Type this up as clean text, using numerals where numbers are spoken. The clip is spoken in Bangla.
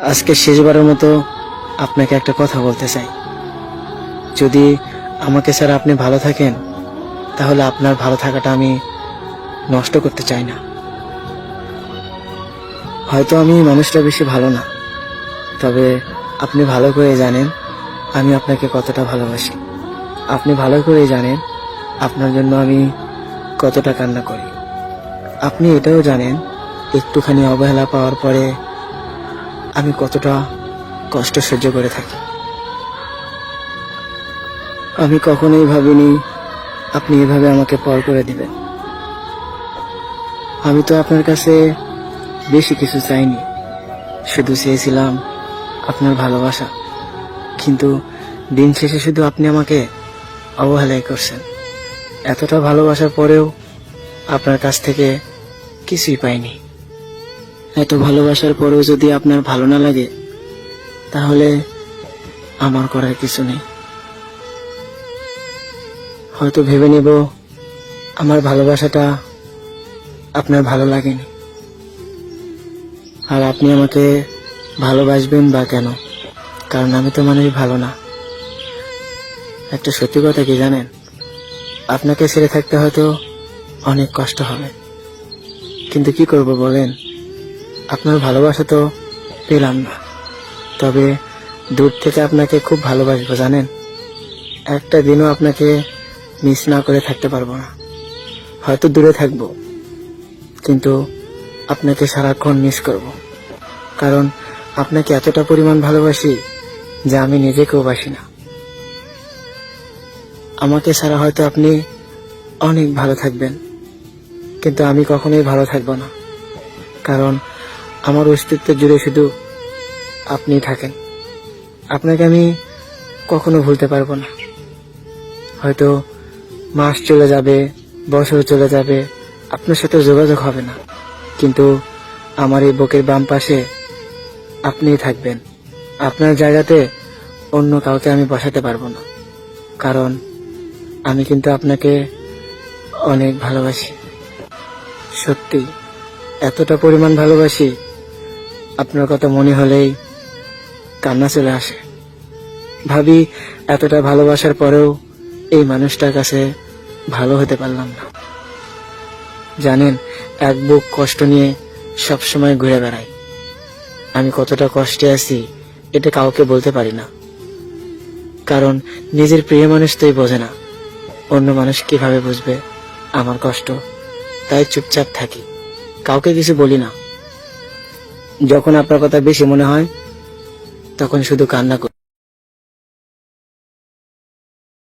আজকে শেষবারের মতো আপনাকে একটা কথা বলতে চাই। যদি আমাকে ছাড়া আপনি ভালো থাকেন, তাহলে আপনার ভালো থাকাটা আমি নষ্ট করতে চাই না। হয়তো আমি মানুষটা বেশি ভালো না, তবে আপনি ভালো করে জানেন আমি আপনাকে কতটা ভালোবাসি। আপনি ভালো করে জানেন আপনার জন্য আমি কতটা কান্না করি। আপনি এটাও জানেন একটুখানি অবহেলা পাওয়ার পরে আমি কতটা কষ্ট সহ্য করে থাকি। আমি কখনোই ভাবিনি আপনি এভাবে আমাকে পর করে দিবেন। আমি তো আপনার কাছে বেশি কিছু চাইনি, শুধু চেয়েছিলাম আপনার ভালোবাসা। কিন্তু দিন শেষে শুধু আপনি আমাকে অবহেলাই করছেন। এতটা ভালোবাসার পরেও আপনার কাছ থেকে কিছুই পাইনি। এত ভালোবাসার পরেও যদি আপনার ভালো না লাগে, তাহলে আমার করার কিছু নেই। হয়তো ভেবে নেব আমার ভালোবাসাটা আপনার ভালো লাগেনি, আর আপনি আমাকে ভালোবাসবেন বা কেন? কারণ আমি তো মানুষ ভালো না। একটা সত্যি কথা কি জানেন, আপনাকে ছেড়ে থাকতে হয়তো অনেক কষ্ট হবে, কিন্তু কি করব বলেন, আপনার ভালোবাসা তো পেলাম না। তবে দূর থেকে আপনাকে খুব ভালোবাসবো জানেন। একটা দিনও আপনাকে মিস না করে থাকতে পারবো না। হয়তো দূরে থাকবো, কিন্তু আপনাকে সারাক্ষণ মিস করব। কারণ আপনাকে এতটা পরিমাণ ভালোবাসি যা আমি নিজেকেও বাসি না। আমাকে ছাড়া হয়তো আপনি অনেক ভালো থাকবেন, কিন্তু আমি কখনোই ভালো থাকবো না। কারণ আমার অস্তিত্ব জুড়ে শুধু আপনিই থাকেন। আপনাকে আমি কখনো ভুলতে পারবো না। হয়তো মাস চলে যাবে, বছর চলে যাবে, আপনার সাথে যোগাযোগ হবে না, কিন্তু আমার এই বুকের বাম পাশে আপনিই থাকবেন। আপনার জায়গাতে অন্য কাউকে আমি বসাতে পারবো না। কারণ আমি কিন্তু আপনাকে অনেক ভালোবাসি। সত্যি এতটা পরিমাণ ভালোবাসি, আপনার কথা মনে হলেই কান্না চলে আসে। ভাবি এতটা ভালোবাসার পরেও এই মানুষটার কাছে ভালো হতে পারলাম না। জানেন, এক বুক কষ্ট নিয়ে সবসময় ঘুরে বেড়াই। আমি কতটা কষ্টে আছি এটা কাউকে বলতে পারি না, কারণ নিজের প্রিয় মানুষ তোই বোঝে না, অন্য মানুষ কিভাবে বুঝবে আমার কষ্ট। তাই চুপচাপ থাকি, কাউকে কিছু বলি না। যখন আপনার কথা বেশি মনে হয়, তখন শুধু কান্না করি।